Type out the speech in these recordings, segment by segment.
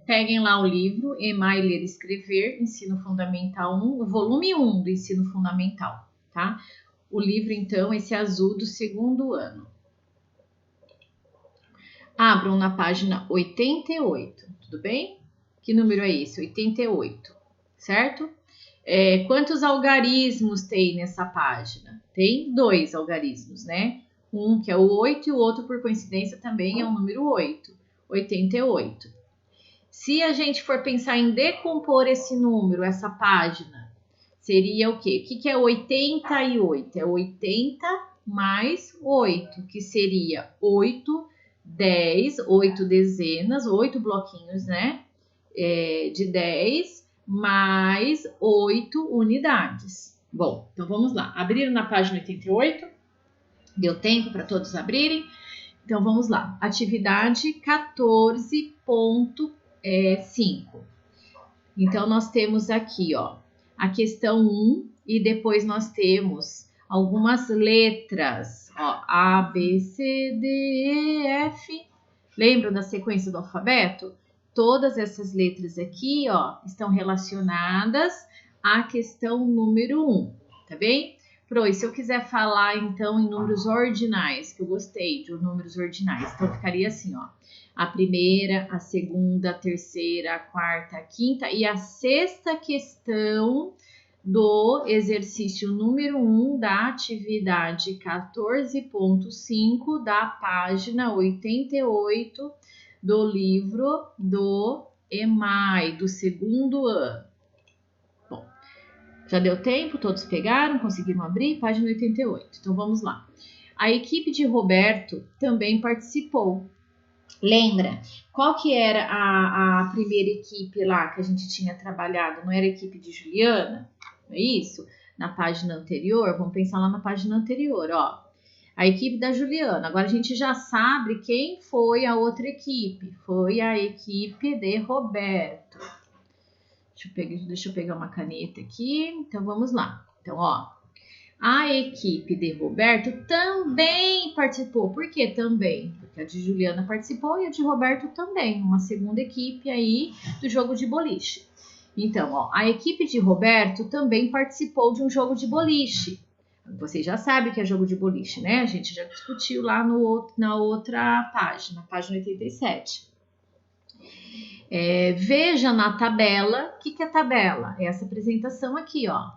peguem lá o livro EMAI Ler e Escrever, Ensino Fundamental 1, o volume 1 do Ensino Fundamental, tá? O livro, então, esse azul do segundo ano. Abram na página 88, tudo bem? Que número é esse? 88, certo? Quantos algarismos tem nessa página? Tem 2 algarismos, né? Um que é o 8 e o outro, por coincidência, também é o número 8, 88. Se a gente for pensar em decompor esse número, essa página, seria o quê? O que é 88? É 80 mais 8, que seria 8, 10, 8 dezenas, 8 bloquinhos, né? De 10 mais 8 unidades. Bom, então vamos lá. Abriram na página 88? Deu tempo para todos abrirem? Então vamos lá. Atividade 14.5. Então nós temos aqui, ó, a questão 1 e depois nós temos algumas letras, ó, A, B, C, D, E, F. Lembram da sequência do alfabeto? Todas essas letras aqui, ó, estão relacionadas à questão número 1, tá bem? Pro, e se eu quiser falar, então, em números ordinais, que eu gostei de números ordinais, então ficaria assim, ó. A primeira, a segunda, a terceira, a quarta, a quinta e a sexta questão do exercício número 1 da atividade 14.5 da página 88 do livro do EMAI, do segundo ano. Bom, já deu tempo? Todos pegaram? Conseguiram abrir? Página 88. Então, vamos lá. A equipe de Roberto também participou. Lembra? Qual que era a primeira equipe lá que a gente tinha trabalhado? Não era a equipe de Juliana? Não é isso? Na página anterior, vamos pensar lá na página anterior, ó. A equipe da Juliana. Agora a gente já sabe quem foi a outra equipe. Foi a equipe de Roberto. Deixa eu pegar uma caneta aqui. Então vamos lá. Então, ó. A equipe de Roberto também participou. Por que também? Porque a de Juliana participou e a de Roberto também. Uma segunda equipe aí do jogo de boliche. Então, ó, a equipe de Roberto também participou de um jogo de boliche. Vocês já sabem o que é jogo de boliche, né? A gente já discutiu lá na outra página, página 87. Veja na tabela. O que é tabela? É essa apresentação aqui, ó.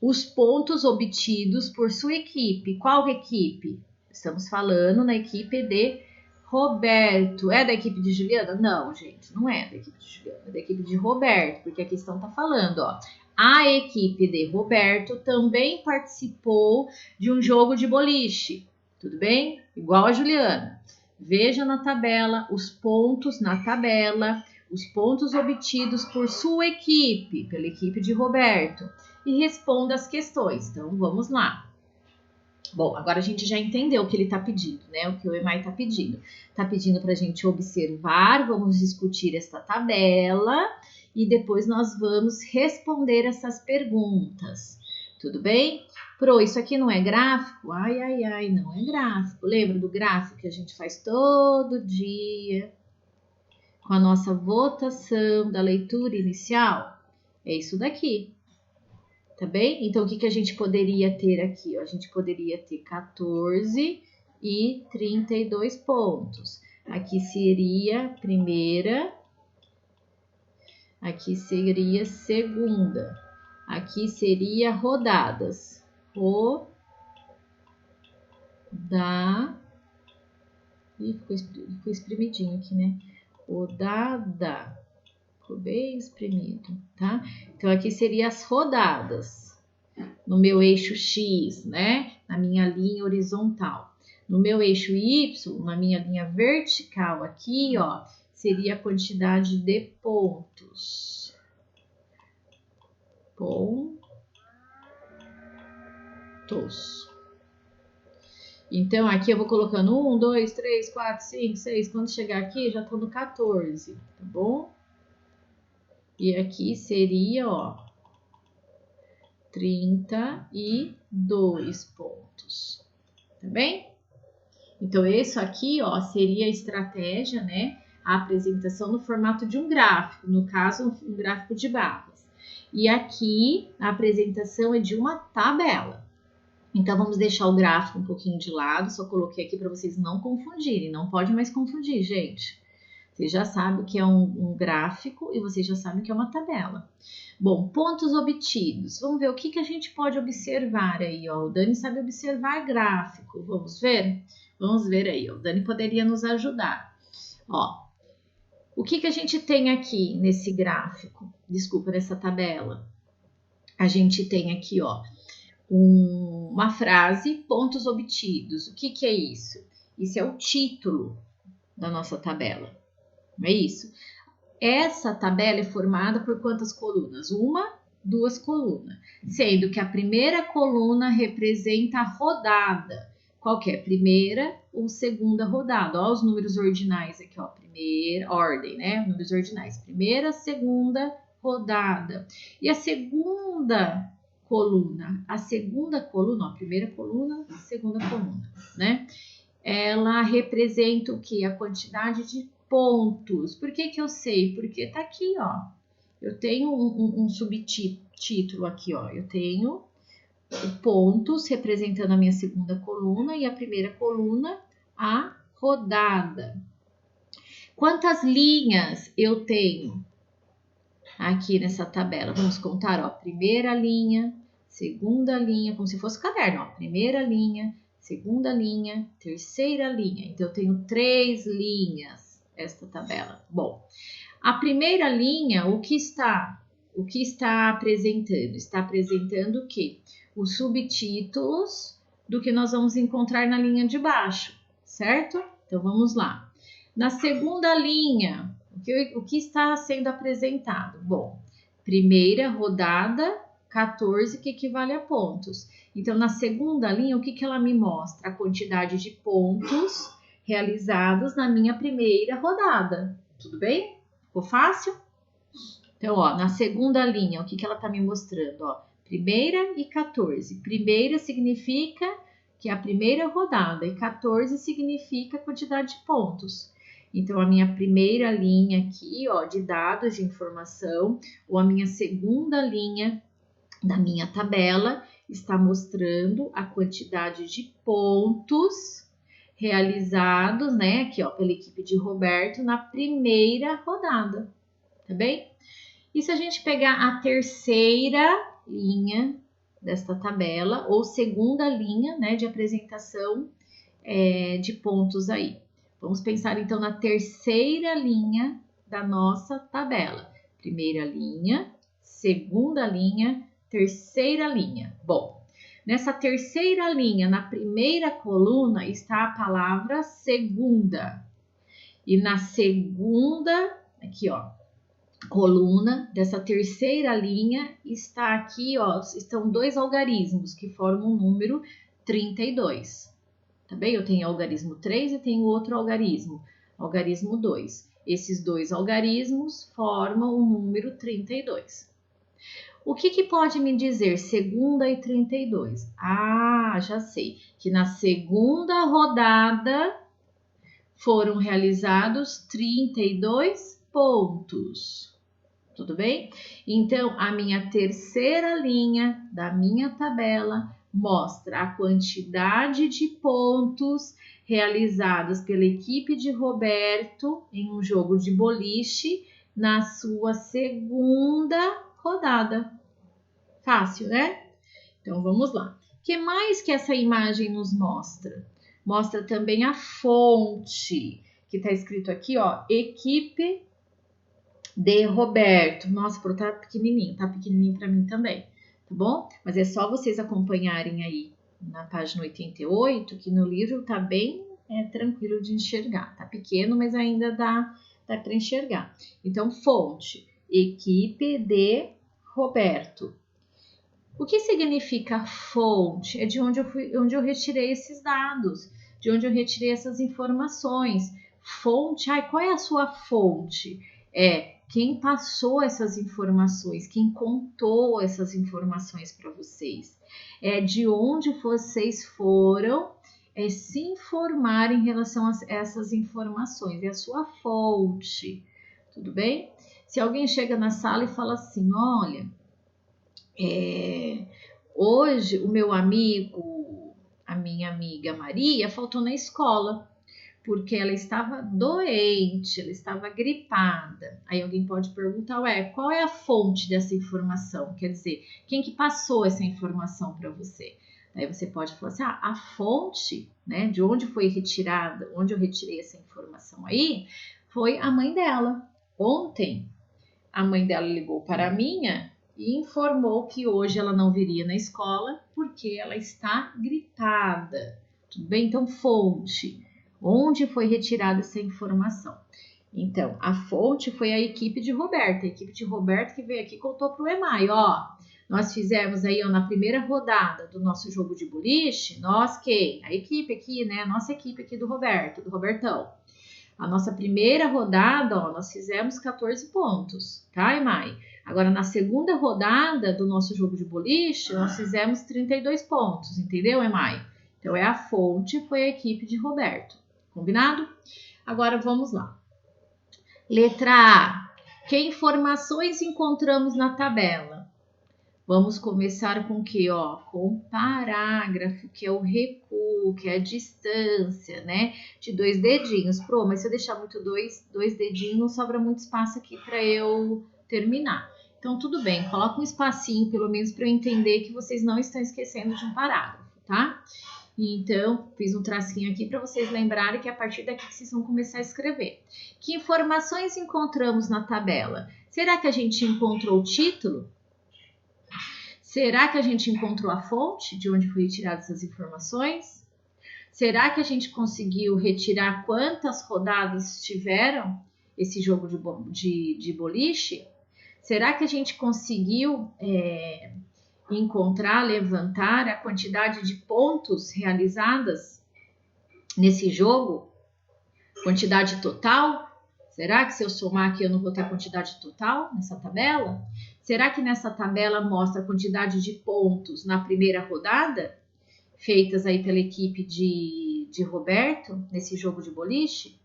Os pontos obtidos por sua equipe. Qual equipe? Estamos falando na equipe de Roberto. É da equipe de Juliana? Não, gente, não é da equipe de Juliana. É da equipe de Roberto, porque a questão está falando, ó. A equipe de Roberto também participou de um jogo de boliche. Tudo bem? Igual a Juliana. Veja na tabela os pontos na tabela, os pontos obtidos por sua equipe, pela equipe de Roberto. E responda as questões. Então, vamos lá. Bom, agora a gente já entendeu o que ele está pedindo, né? O que o EMAI está pedindo. Está pedindo para a gente observar, vamos discutir esta tabela e depois nós vamos responder essas perguntas. Tudo bem? Pro, isso aqui não é gráfico? Ai, não é gráfico. Lembra do gráfico que a gente faz todo dia com a nossa votação da leitura inicial? É isso daqui. Tá bem? Então, o que a gente poderia ter aqui? Ó? A gente poderia ter 14 e 32 pontos. Aqui seria primeira, aqui seria segunda, aqui seria rodadas. Ficou espremidinho aqui, né? Rodada. Ficou bem espremido, tá? Então, aqui seriam as rodadas. No meu eixo X, né? Na minha linha horizontal. No meu eixo Y, na minha linha vertical aqui, ó, seria a quantidade de pontos. Então, aqui eu vou colocando 1, 2, 3, 4, 5, 6. Quando chegar aqui, já tô no 14, tá bom? E aqui seria, ó, 32 pontos, tá bem? Então, isso aqui, ó, seria a estratégia, né? a apresentação no formato de um gráfico, no caso, um gráfico de barras. E aqui, a apresentação é de uma tabela. Então, vamos deixar o gráfico um pouquinho de lado, só coloquei aqui para vocês não confundirem, não pode mais confundir, gente. Você já sabe que é um gráfico e você já sabe que é uma tabela. Bom, pontos obtidos. Vamos ver o que a gente pode observar aí, ó. O Dani sabe observar gráfico. Vamos ver? Vamos ver aí, ó. O Dani poderia nos ajudar. Ó, o que a gente tem aqui nesse gráfico? Desculpa, nessa tabela. A gente tem aqui, ó, uma frase, pontos obtidos. O que é isso? Isso é o título da nossa tabela. Não é isso? Essa tabela é formada por quantas colunas? Uma, duas colunas. Sendo que a primeira coluna representa a rodada. Qual que é? Primeira ou segunda rodada. Ó, os números ordinais aqui, ó. Primeira, ordem, né? Números ordinais. Primeira, segunda rodada. E a segunda coluna? A segunda coluna, ó. Primeira coluna, segunda coluna, né? Ela representa o que? A quantidade de pontos. Por que eu sei? Porque tá aqui, ó. Eu tenho um subtítulo aqui, ó. Eu tenho pontos representando a minha segunda coluna e a primeira coluna, a rodada. Quantas linhas eu tenho aqui nessa tabela? Vamos contar, ó. Primeira linha, segunda linha, como se fosse caderno, ó. Primeira linha, segunda linha, terceira linha. Então, eu tenho 3 linhas esta tabela. Bom, a primeira linha, o que está apresentando? Está apresentando o quê? Os subtítulos do que nós vamos encontrar na linha de baixo, certo? Então, vamos lá. Na segunda linha, o que está sendo apresentado? Bom, primeira rodada, 14, que equivale a pontos. Então, na segunda linha, o que ela me mostra? A quantidade de pontos realizados na minha primeira rodada. Tudo bem? Ficou fácil? Então, ó, na segunda linha, o que ela está me mostrando? Ó, primeira e 14. Primeira significa que é a primeira rodada e 14 significa a quantidade de pontos. Então, a minha primeira linha aqui, ó, de dados de informação, ou a minha segunda linha da minha tabela, está mostrando a quantidade de pontos realizados, né, aqui, ó, pela equipe de Roberto na primeira rodada, tá bem? E se a gente pegar a terceira linha desta tabela, ou segunda linha, né, de apresentação de pontos aí. Vamos pensar, então, na terceira linha da nossa tabela. Primeira linha, segunda linha, terceira linha. Bom, nessa terceira linha, na primeira coluna, está a palavra segunda. E na segunda, aqui, ó, coluna dessa terceira linha, está aqui, ó, estão 2 algarismos que formam o número 32. Tá bem? Eu tenho algarismo 3 e tenho outro algarismo 2. Esses 2 algarismos formam o número 32. O que pode me dizer segunda e 32? Ah, já sei. Que na segunda rodada foram realizados 32 pontos. Tudo bem? Então, a minha terceira linha da minha tabela mostra a quantidade de pontos realizados pela equipe de Roberto em um jogo de boliche na sua segunda rodada. Fácil, né? Então, vamos lá. O que mais que essa imagem nos mostra? Mostra também a fonte, que está escrito aqui, ó, equipe de Roberto. Nossa, tá pequenininho para mim também, tá bom? Mas é só vocês acompanharem aí na página 88, que no livro tá bem tranquilo de enxergar. Tá pequeno, mas ainda dá para enxergar. Então, fonte, equipe de Roberto. O que significa fonte? É de onde eu retirei esses dados, de onde eu retirei essas informações. Fonte, qual é a sua fonte? É quem passou essas informações, quem contou essas informações para vocês. É de onde vocês foram é se informar em relação a essas informações, é a sua fonte, tudo bem? Se alguém chega na sala e fala assim, olha, hoje o meu amigo, a minha amiga Maria faltou na escola, porque ela estava doente, ela estava gripada. Aí alguém pode perguntar, qual é a fonte dessa informação? Quer dizer, quem que passou essa informação para você? Aí você pode falar assim, a fonte, né, de onde foi retirada, onde eu retirei essa informação aí, foi a mãe dela. Ontem, a mãe dela ligou para a minha e informou que hoje ela não viria na escola porque ela está gripada. Tudo bem? Então, fonte. Onde foi retirada essa informação? Então, a fonte foi a equipe de Roberto. A equipe de Roberto que veio aqui e contou para o Emai, nós fizemos aí, na primeira rodada do nosso jogo de boliche, nós quem? A equipe aqui, né? A nossa equipe aqui do Roberto, do Robertão. A nossa primeira rodada, nós fizemos 14 pontos, tá, Emai? Agora, na segunda rodada do nosso jogo de boliche, nós fizemos 32 pontos, entendeu, Emai? Então, a fonte foi a equipe de Roberto. Combinado? Agora vamos lá. Letra A. Que informações encontramos na tabela? Vamos começar com o quê? Com parágrafo, que é o recuo, que é a distância, né? De 2 dedinhos. Mas se eu deixar muito dois dedinhos, sobra muito espaço aqui para eu terminar. Então, tudo bem. Coloca um espacinho, pelo menos, para eu entender que vocês não estão esquecendo de um parágrafo, tá? Então, fiz um tracinho aqui para vocês lembrarem que é a partir daqui que vocês vão começar a escrever. Que informações encontramos na tabela? Será que a gente encontrou o título? Será que a gente encontrou a fonte de onde foi retirada essas informações? Será que a gente conseguiu retirar quantas rodadas tiveram esse jogo de boliche? Será que a gente conseguiu encontrar, levantar a quantidade de pontos realizadas nesse jogo? Quantidade total? Será que se eu somar aqui eu não vou ter a quantidade total nessa tabela? Será que nessa tabela mostra a quantidade de pontos na primeira rodada? Feitas aí pela equipe de Roberto, nesse jogo de boliche?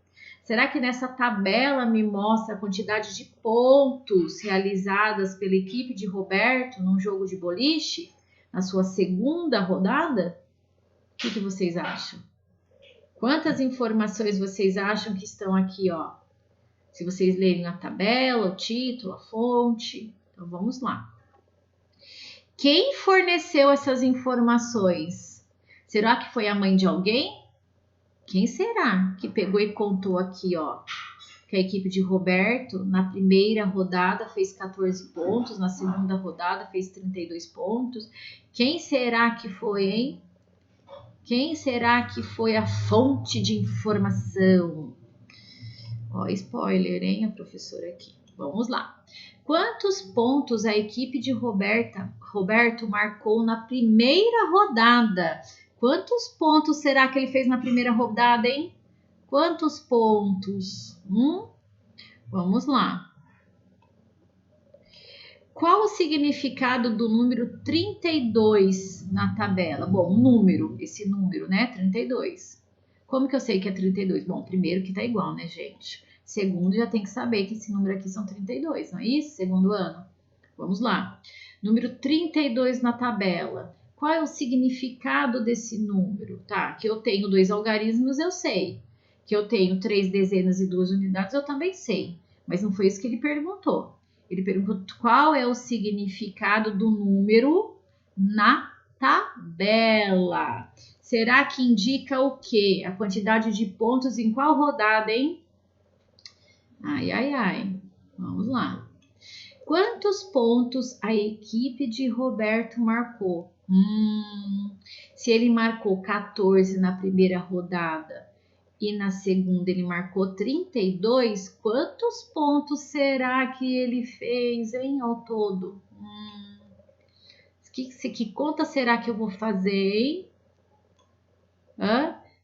Será que nessa tabela me mostra a quantidade de pontos realizadas pela equipe de Roberto num jogo de boliche, na sua segunda rodada? O que vocês acham? Quantas informações vocês acham que estão aqui, Se vocês lerem a tabela, o título, a fonte. Então, vamos lá. Quem forneceu essas informações? Será que foi a mãe de alguém? Quem será que pegou e contou aqui, que a equipe de Roberto, na primeira rodada, fez 14 pontos, na segunda rodada, fez 32 pontos. Quem será que foi, hein? Quem será que foi a fonte de informação? Spoiler, hein, a professora aqui. Vamos lá. Quantos pontos a equipe de Roberto marcou na primeira rodada? Quantos pontos será que ele fez na primeira rodada, hein? Quantos pontos? Vamos lá. Qual o significado do número 32 na tabela? Bom, esse número, né? 32. Como que eu sei que é 32? Bom, primeiro que tá igual, né, gente? Segundo, já tem que saber que esse número aqui são 32, não é isso? Segundo ano. Vamos lá. Número 32 na tabela. Qual é o significado desse número? Tá, que eu tenho 2 algarismos, eu sei. Que eu tenho 3 dezenas e 2 unidades, eu também sei. Mas não foi isso que ele perguntou. Ele perguntou qual é o significado do número na tabela. Será que indica o quê? A quantidade de pontos em qual rodada, hein? Ai. Vamos lá. Quantos pontos a equipe de Roberto marcou? Se ele marcou 14 na primeira rodada e na segunda ele marcou 32, quantos pontos será que ele fez, hein, ao todo? Que conta será que eu vou fazer, hein?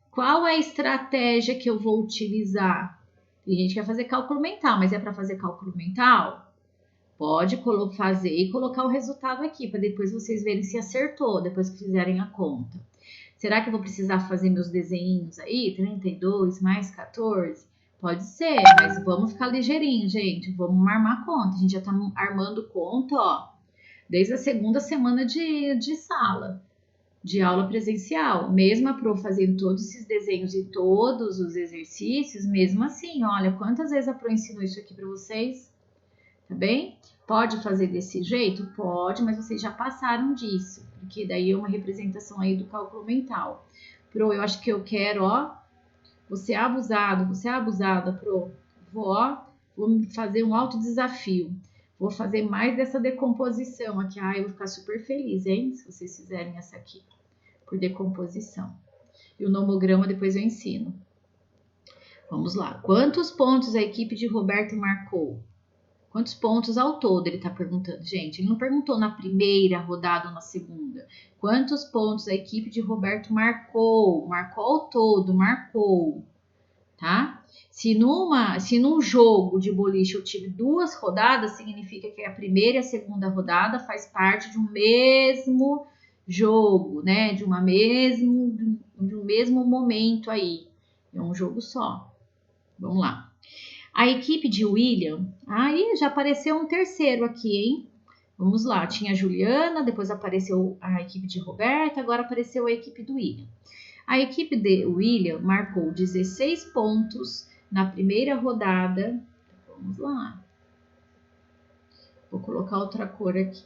Qual é a estratégia que eu vou utilizar? Tem gente que vai fazer cálculo mental, mas é para fazer cálculo mental? Pode fazer e colocar o resultado aqui, para depois vocês verem se acertou, depois que fizerem a conta. Será que eu vou precisar fazer meus desenhinhos aí? 32 mais 14? Pode ser, mas vamos ficar ligeirinho, gente. Vamos armar conta. A gente já tá armando conta, ó, desde a segunda semana de sala, de aula presencial. Mesmo a Pro fazendo todos esses desenhos e todos os exercícios, mesmo assim, olha, quantas vezes a Pro ensinou isso aqui para vocês? Tá bem? Pode fazer desse jeito? Pode, mas vocês já passaram disso, porque daí é uma representação aí do cálculo mental. Pro, eu acho que eu quero, ó, você é abusada, Pro. Vou fazer um alto desafio. Vou fazer mais dessa decomposição aqui. Ah, eu vou ficar super feliz, hein? Se vocês fizerem essa aqui, por decomposição. E o nomograma depois eu ensino. Vamos lá. Quantos pontos a equipe de Roberto marcou? Quantos pontos ao todo ele está perguntando? Gente, ele não perguntou na primeira rodada ou na segunda. Quantos pontos a equipe de Roberto marcou? Marcou ao todo, marcou. Tá? Se num jogo de boliche eu tive 2 rodadas, significa que a primeira e a segunda rodada faz parte de um mesmo jogo, né? De um mesmo momento aí. É um jogo só. Vamos lá. A equipe de William, aí já apareceu um terceiro aqui, hein? Vamos lá, tinha a Juliana, depois apareceu a equipe de Roberta, agora apareceu a equipe do William. A equipe de William marcou 16 pontos na primeira rodada. Vamos lá. Vou colocar outra cor aqui.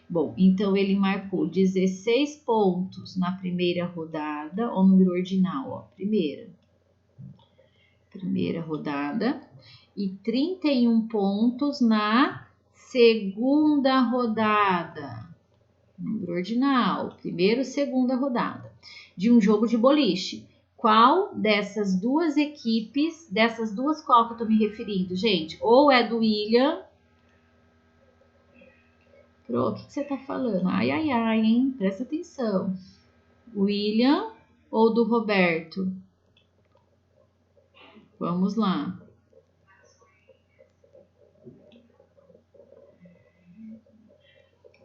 Bom, então ele marcou 16 pontos na primeira rodada, ó, o número ordinal, ó, primeira rodada, e 31 pontos na segunda rodada, número ordinal, primeira e segunda rodada, de um jogo de boliche. Qual dessas duas equipes, qual que eu tô me referindo, gente? Ou é do William... Pro, o que você tá falando? Ai, hein? Presta atenção. William ou do Roberto? Vamos lá.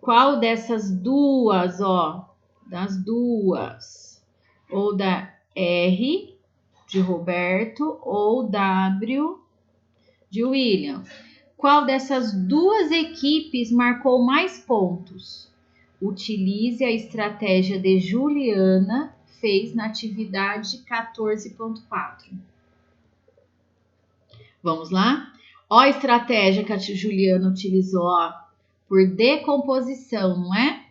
Qual dessas duas, ó, das duas, ou da R de Roberto ou W de William? Qual dessas duas equipes marcou mais pontos? Utilize a estratégia de Juliana, fez na atividade 14.4. Vamos lá? Ó a estratégia que a Juliana utilizou, ó, por decomposição, não é?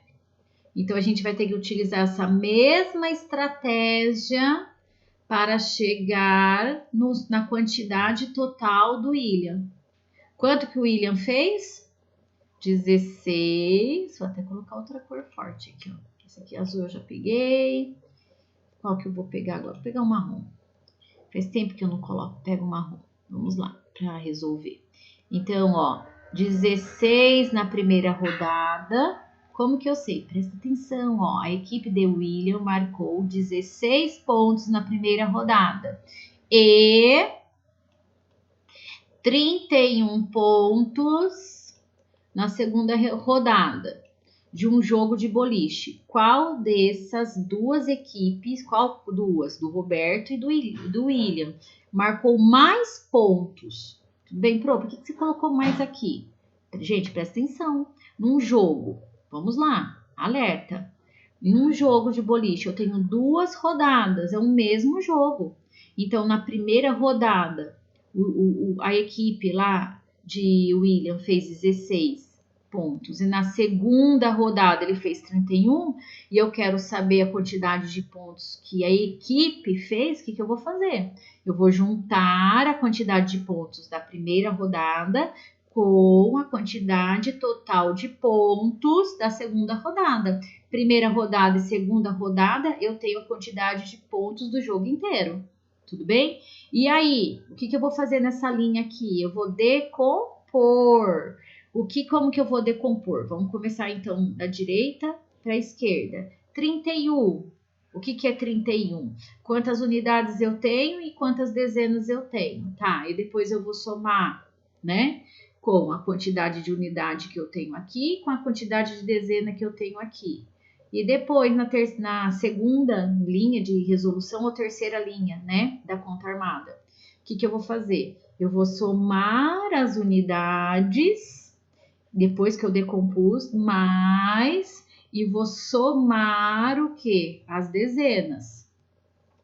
Então, a gente vai ter que utilizar essa mesma estratégia para chegar na quantidade total do William. Quanto que o William fez? 16. Vou até colocar outra cor forte aqui, ó. Esse aqui azul eu já peguei. Qual que eu vou pegar agora? Vou pegar o marrom. Faz tempo que eu não coloco. Pega o marrom. Vamos lá, para resolver. Então, ó, 16 na primeira rodada. Como que eu sei? Presta atenção, ó. A equipe de William marcou 16 pontos na primeira rodada. E 31 pontos na segunda rodada de um jogo de boliche. Qual dessas duas equipes, qual duas? Do Roberto e do William, marcou mais pontos? Tudo bem, Pro? Por que você colocou mais aqui? Gente, presta atenção. Num jogo, vamos lá, alerta. Em um jogo de boliche, eu tenho 2 rodadas, é o mesmo jogo. Então, na primeira rodada, a equipe lá de William fez 16 pontos. E na segunda rodada ele fez 31. E eu quero saber a quantidade de pontos que a equipe fez. O que eu vou fazer? Eu vou juntar a quantidade de pontos da primeira rodada com a quantidade total de pontos da segunda rodada. Primeira rodada e segunda rodada, eu tenho a quantidade de pontos do jogo inteiro. Tudo bem? E aí, o que eu vou fazer nessa linha aqui? Eu vou decompor. Como que eu vou decompor? Vamos começar então da direita para a esquerda. 31. O que é 31? Quantas unidades eu tenho e quantas dezenas eu tenho, tá? E depois eu vou somar, né? Com a quantidade de unidade que eu tenho aqui, com a quantidade de dezena que eu tenho aqui. E depois, na segunda linha de resolução ou terceira linha, né, da conta armada, o que eu vou fazer? Eu vou somar as unidades, depois que eu decompus, mais, e vou somar o quê? As dezenas,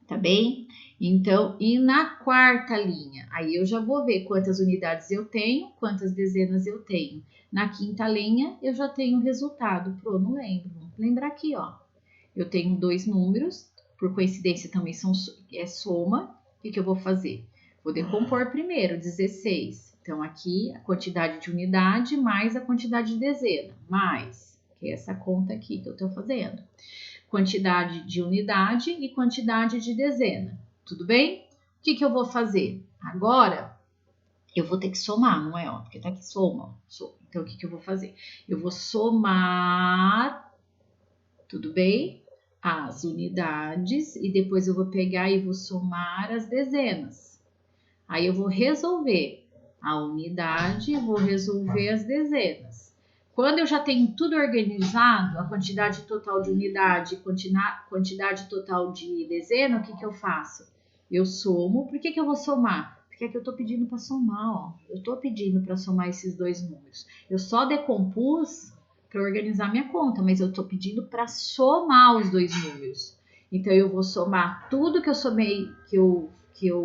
tá bem? Então, e na quarta linha, aí eu já vou ver quantas unidades eu tenho, quantas dezenas eu tenho. Na quinta linha, eu já tenho o resultado. Não lembro. Vamos lembrar aqui, ó. Eu tenho dois números, por coincidência também é soma. O que eu vou fazer? Vou decompor primeiro, 16. Então, aqui, a quantidade de unidade mais a quantidade de dezena, mais, que é essa conta aqui que eu estou fazendo. Quantidade de unidade e quantidade de dezena. Tudo bem? O que eu vou fazer? Agora, eu vou ter que somar, não é? Ó, porque tá aqui soma. Então, o que eu vou fazer? Eu vou somar, tudo bem? As unidades e depois eu vou pegar e vou somar as dezenas. Aí eu vou resolver a unidade, vou resolver as dezenas. Quando eu já tenho tudo organizado, a quantidade total de unidade, quantidade total de dezena, o que eu faço? Eu somo. Por que eu vou somar? Porque é que eu estou pedindo para somar, ó. Eu estou pedindo para somar esses dois números. Eu só decompus para organizar minha conta, mas eu estou pedindo para somar os dois números. Então, eu vou somar tudo que eu somei, que eu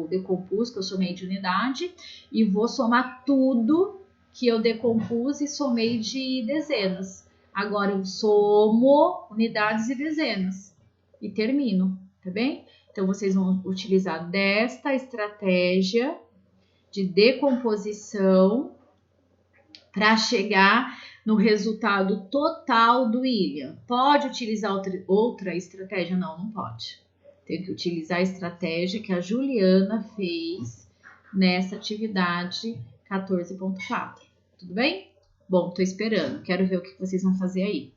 decompus, que eu somei de unidade, e vou somar tudo que eu decompus e somei de dezenas. Agora eu somo unidades e dezenas e termino, tá bem? Então vocês vão utilizar desta estratégia de decomposição para chegar no resultado total do William. Pode utilizar outra estratégia? Não pode. Tem que utilizar a estratégia que a Juliana fez nessa atividade 14.4. Tudo bem? Bom, tô esperando. Quero ver o que vocês vão fazer aí.